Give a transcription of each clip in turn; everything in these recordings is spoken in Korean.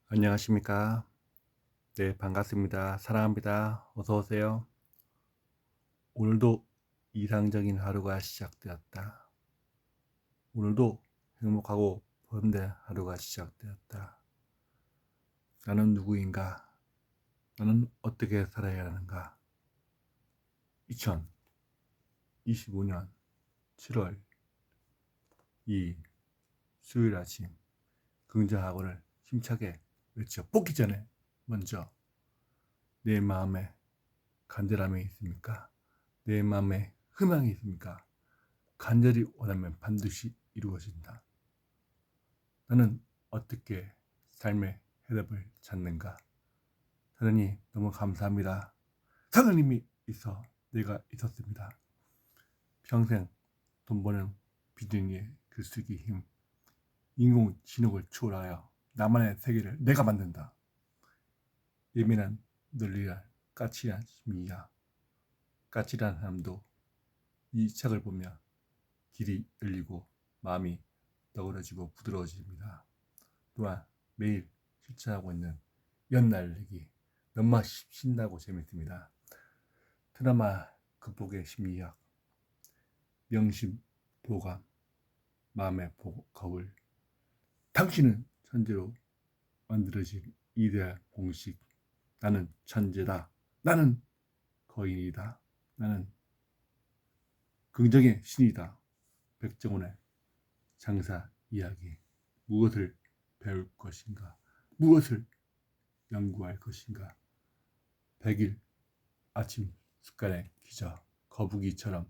안녕하십니까. 네, 반갑습니다. 사랑합니다. 어서 오세요. 오늘도 이상적인 하루가 시작되었다. 오늘도 행복하고 보람된 하루가 시작되었다. 나는 누구인가? 나는 어떻게 살아야 하는가? 2025년 7월 2일 수요일 아침 긍정하고를 힘차게 외쳐 뽑기 전에 먼저 내 마음에 간절함이 있습니까? 내 마음에 희망이 있습니까? 간절히 원하면 반드시 이루어진다. 나는 어떻게 삶의 해답을 찾는가? 하나님 너무 감사합니다. 하나님이 있어 내가 있었습니다. 평생 돈 버는 비즈니스의 글쓰기 힘, 인공지능을 초월하여 나만의 세계를 내가 만든다. 예민한 논리랄 까칠한 심리야. 까칠한 사람도 이 책을 보며 길이 열리고 마음이 너그러지고 부드러워집니다. 또한 매일 실천하고 있는 연날리기 너무 신나고 재밌습니다. 드라마 극복의 심리학, 명심 보감, 마음의 거울, 당신은 천재로 만들어진 이데아 공식, 나는 천재다, 나는 거인이다, 나는 긍정의 신이다. 백정원의 장사 이야기, 무엇을 배울 것인가, 무엇을 연구할 것인가. 100일 아침 습관의 기저, 거북이처럼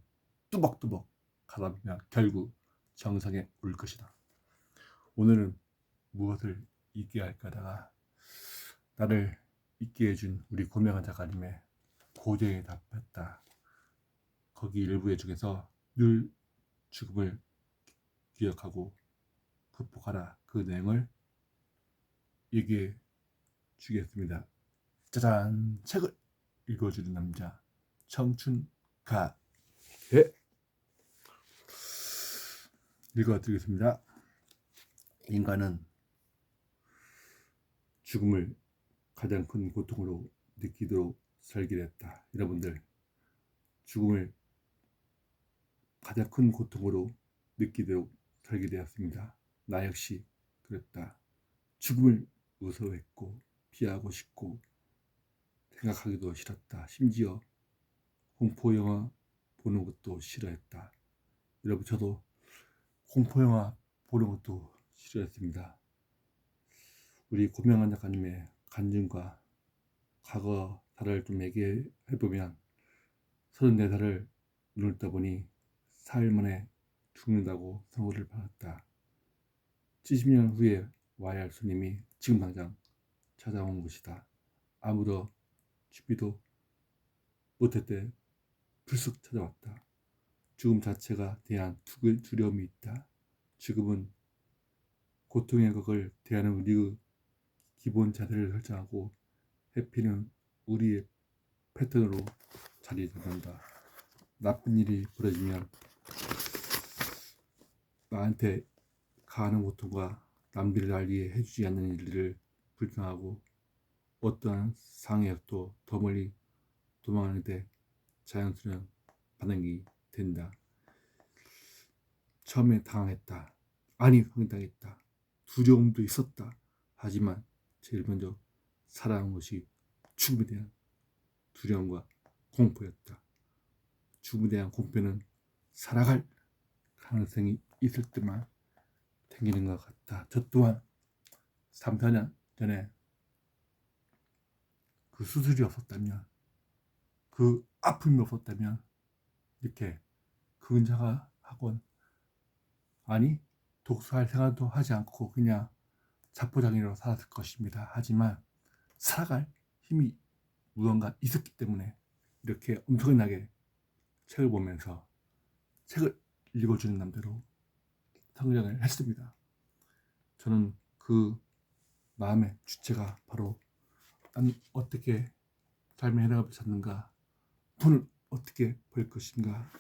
뚜벅뚜벅 가다보면 결국 정상에 올 것이다. 오늘은 무엇을 잊게 할까다가 나를 잊게 해준 우리 고명한 작가님의 고전에 답했다. 거기 일부의 중에서 늘 죽음을 기억하고 극복하라, 그 내용을 얘기해 주겠습니다. 짜잔! 책을 읽어주는 남자 청춘가. 예, 읽어드리겠습니다. 인간은 죽음을 가장 큰 고통으로 느끼도록 설계됐다. 여러분들, 죽음을 가장 큰 고통으로 느끼도록 설계되었습니다. 나 역시 그랬다. 죽음을 무서워했고 피하고 싶고 생각하기도 싫었다. 심지어 공포영화 보는 것도 싫어했다. 여러분, 저도 공포영화 보는 것도 싫어했습니다. 우리 고명한 작가님의 간증과 과거사를 좀 얘기해보면 34살을 눈을 떠보니 4일 만에 죽는다고 선고를 받았다. 70년 후에 와야 할 손님이 지금 당장 찾아온 것이다. 아무도 주비도 못했대 불쑥 찾아왔다. 죽음 자체가 대한 두려움이 있다. 죽음은 고통의 극을 대하는 우리의 기본 자세를 설정하고 해피는 우리의 패턴으로 자리 잡는다. 나쁜 일이 벌어지면 나한테 가하는 고통과 남들을 알리게 해주지 않는 일들을 불평하고 어떠한 상해도 더 멀리 도망가는데 자연스러운 반응이 된다. 처음에 당황했다. 아니, 황당했다. 두려움도 있었다. 하지만 제일 먼저 살아난 것이 죽음에 대한 두려움과 공포였다. 죽음에 대한 공포는 살아갈 가능성이 있을 때만 생기는 것 같다. 저 또한 3, 4년 전에 그 수술이 없었다면, 그 아픔이 없었다면 이렇게 근자가 학원, 아니 독서할 생각도 하지 않고 그냥 자포자기로 살았을 것입니다. 하지만 살아갈 힘이 무언가 있었기 때문에 이렇게 엄청나게 책을 보면서 책을 읽어주는 남대로 성장을 했습니다. 저는 그 마음의 주체가 바로 나는 어떻게 삶의 해답을 찾는가, 돈을 어떻게 벌 것인가,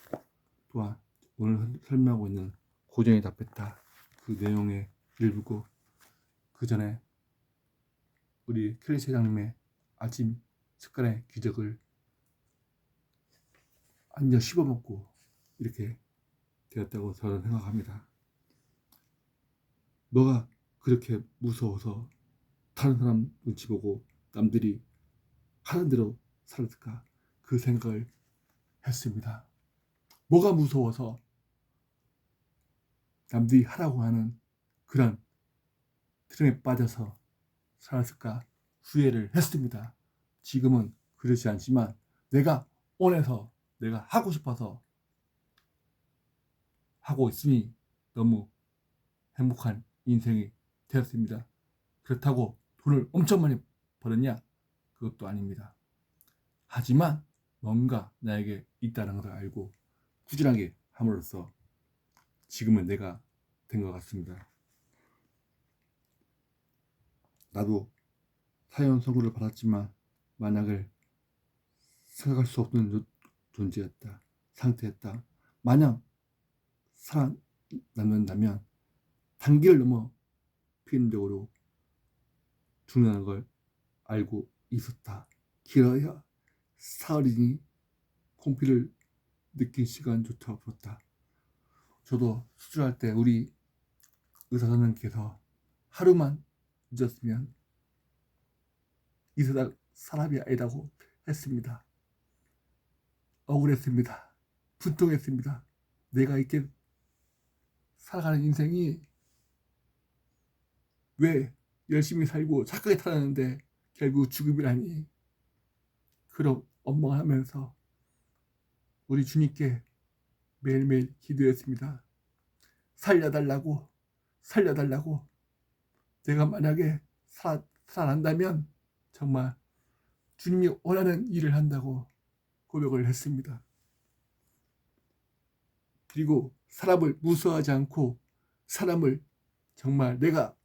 또한 오늘 설명하고 있는 고전에 답했다, 그 내용의 일부고 그 전에 우리 켈리 회장님의 아침 습관의 기적을 완전 씹어먹고 이렇게 되었다고 저는 생각합니다. 너가 그렇게 무서워서 다른 사람 눈치 보고 남들이 하는 대로 살았을까? 그 생각을 했습니다. 뭐가 무서워서 남들이 하라고 하는 그런 트램에 빠져서 살았을까? 후회를 했습니다. 지금은 그렇지 않지만 내가 원해서 내가 하고 싶어서 하고 있으니 너무 행복한 인생이 되었습니다. 그렇다고 돈을 엄청 많이 벌었냐? 그것도 아닙니다. 하지만 뭔가 나에게 있다는 것을 알고 꾸준하게 함으로써 지금은 내가 된 것 같습니다. 나도 사연 선고를 받았지만 만약을 생각할 수 없는 존재였다. 상태였다. 만약 살아남는다면 단기를 넘어 필연적으로 죽는다는 걸 알고 있었다. 길어야 사흘이니 공피를 느낀 시간조차 없었다. 저도 수술할 때 우리 의사 선생님께서 하루만 늦었으면 이 세상 사람이 아니라고 했습니다. 억울했습니다. 분통했습니다. 내가 이렇게 살아가는 인생이 왜 열심히 살고 착하게 살았는데 결국 죽음이라니. 그럼 원망하면서 우리 주님께 매일매일 기도했습니다. 살려달라고, 살려달라고. 내가 만약에 살아난다면 정말 주님이 원하는 일을 한다고 고백을 했습니다. 그리고 사람을 무서워하지 않고 사람을 정말 내가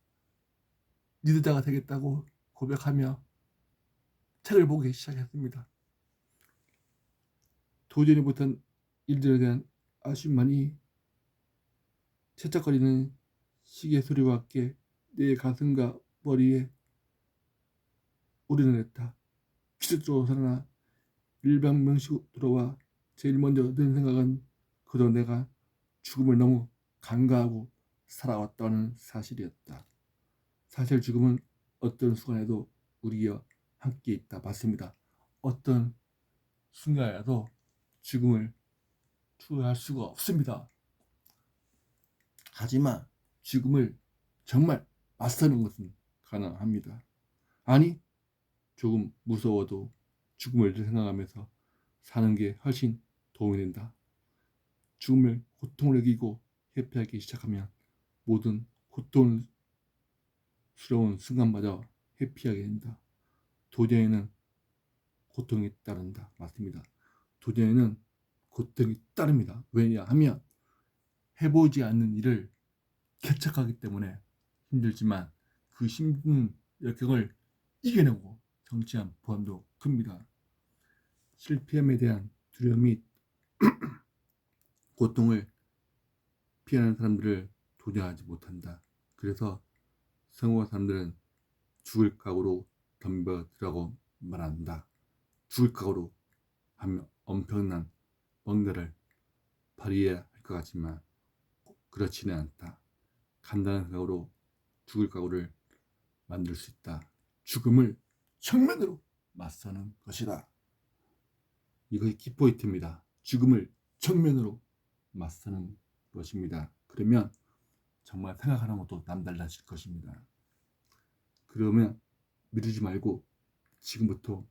리더자가 되겠다고 고백하며 책을 보기 시작했습니다. 도전이 못한 일들에 대한 아쉬움만이 채짝거리는 시계 소리와 함께 내 가슴과 머리에 오르는 했다. 기적적으로 살아나 일방명식 들어와 제일 먼저 든 생각은 그동안 내가 죽음을 너무 간과하고 살아왔다는 사실이었다. 사실 죽음은 어떤 순간에도 우리와 함께 있다. 맞습니다. 어떤 순간에도 죽음을 추구할 수가 없습니다. 하지만 죽음을 정말 맞서는 것은 가능합니다. 아니, 조금 무서워도 죽음을 생각하면서 사는 게 훨씬 도움이 된다. 죽음을 고통을 이기고 회피하기 시작하면 모든 고통스러운 순간마저 회피하게 된다. 도전에는 고통이 따른다. 맞습니다. 도전에는 고통이 따릅니다. 왜냐하면 해보지 않는 일을 개척하기 때문에 힘들지만 그 힘든 역경을 이겨내고 성취한 보람도 큽니다. 실패함에 대한 두려움 및 고통을 피하는 사람들을 도전하지 못한다. 그래서 성공한 사람들은 죽을 각오로 덤벼들라고 말한다. 죽을 각오로 하며 엄청난 뭔가를 발휘해야 할 것 같지만 그렇지는 않다. 간단한 생각으로 죽을 각오를 만들 수 있다. 죽음을 정면으로 맞서는 것이다. 이것이 키포인트입니다. 죽음을 정면으로 맞서는 것입니다. 그러면 정말 생각하는 것도 남달라질 것입니다. 그러면 미루지 말고 지금부터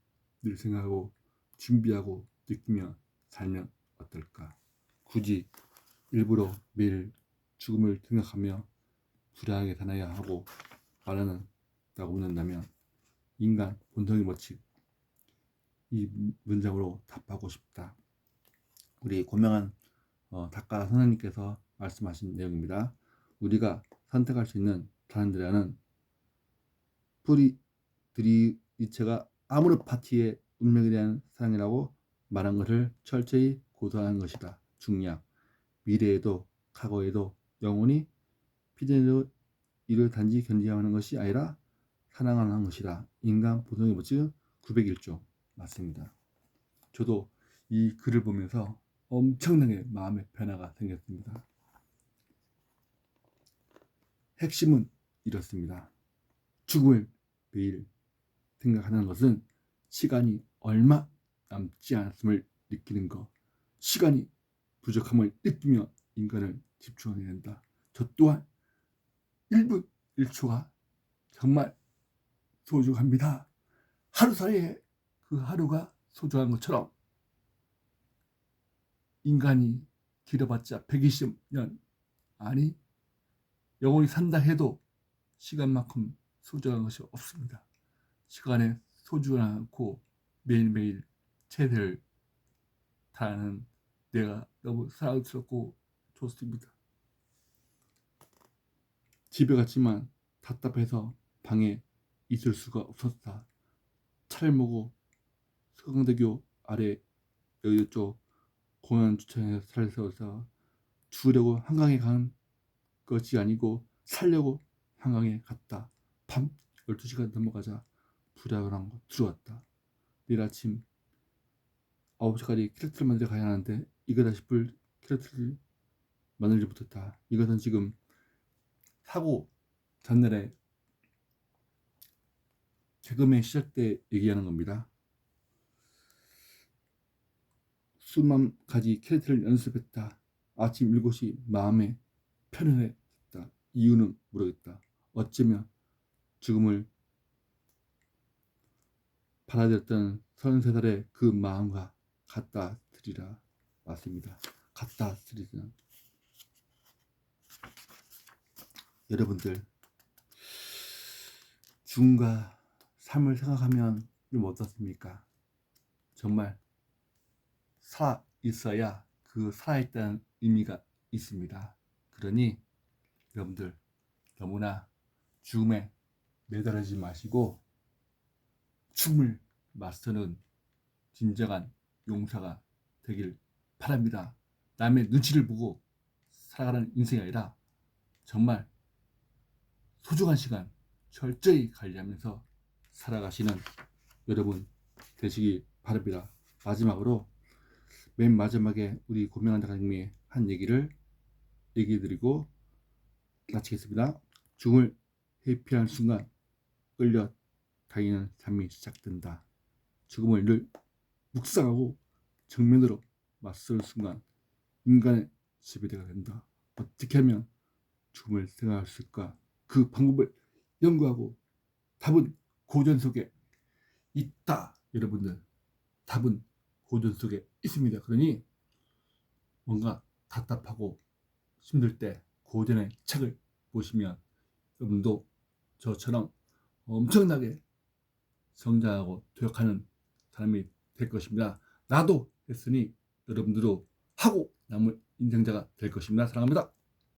늘 생각하고 준비하고 느끼며 살면 어떨까? 굳이 일부러 매일 죽음을 생각하며 불안하게 살아야 하고 말하는다고 묻는다면 인간 본성의 법칙, 이 문장으로 답하고 싶다. 우리 고명한 작가 선생님께서 말씀하신 내용입니다. 우리가 선택할 수 있는 사람들이라는 프리드리 니체가 아무르 파티의 운명에 대한 사랑이라고 말한 것을 철저히 고소하는 것이다. 중략, 미래에도 과거에도 영원히 피디에도 이를 단지 견디하는 것이 아니라 사랑하는 것이다. 인간 보통의 법칙 901조 맞습니다. 저도 이 글을 보면서 엄청나게 마음의 변화가 생겼습니다. 핵심은 이렇습니다. 죽음을 매일 생각하는 것은 시간이 얼마 남지 않았음을 느끼는 것, 시간이 부족함을 느끼며 인간을 집중해야 된다. 저 또한 1분 1초가 정말 소중합니다. 하루 사이에 그 하루가 소중한 것처럼 인간이 길어봤자 120년, 아니 영원히 산다 해도 시간만큼 소중한 것이 없습니다. 시간에 소중하지 않고 매일매일 최대를 다하는 내가 너무 사랑스럽고 좋습니다. 집에 갔지만 답답해서 방에 있을 수가 없었다. 차를 몰고 서강대교 아래 여의도 쪽 공원 주차장에서 차를 세워서 죽으려고 한강에 간 것이 아니고 살려고 한강에 갔다. 밤 12시가 넘어가자 부랴부랴 들어왔다. 내일 아침 9시까지 캐릭터를 만들어 가야 하는데 이거다 싶을 캐릭터를 만들지 못했다. 이것은 지금 사고 전날에 개그맨 시작 때 얘기하는 겁니다. 수만 가지 캐릭터를 연습했다. 아침 7시 마음에 편안했다. 이유는 모르겠다. 어쩌면 죽음을 받아들였던 33살의 그 마음과 같다 드리라. 맞습니다. 같다 드리라. 여러분들 죽음과 삶을 생각하면 좀 어떻습니까? 정말 살아 있어야 그 살아있다는 의미가 있습니다. 그러니 여러분들 너무나 죽음에 매달리지 마시고 죽음을 맞서는 진정한 용사가 되길 바랍니다. 남의 눈치를 보고 살아가는 인생이 아니라 정말 소중한 시간 철저히 관리하면서 살아가시는 여러분 되시기 바랍니다. 마지막으로 맨 마지막에 우리 고명한 작가님이 한 얘기를 얘기해드리고 마치겠습니다. 죽음을 회피하는 순간 끌려 다니는 삶이 시작된다. 죽음을 늘 묵상하고 정면으로 맞서는 순간 인간의 지배대가 된다. 어떻게 하면 죽음을 생각할 수 있을까? 그 방법을 연구하고 답은 고전 속에 있다. 여러분들 답은 고전 속에 있습니다. 그러니 뭔가 답답하고 힘들 때 고전의 책을 보시면 여러분도 저처럼 엄청나게 성장하고 도약하는 사람이 될 것입니다. 나도 했으니 여러분들도 하고 남을 인생자가 될 것입니다. 사랑합니다.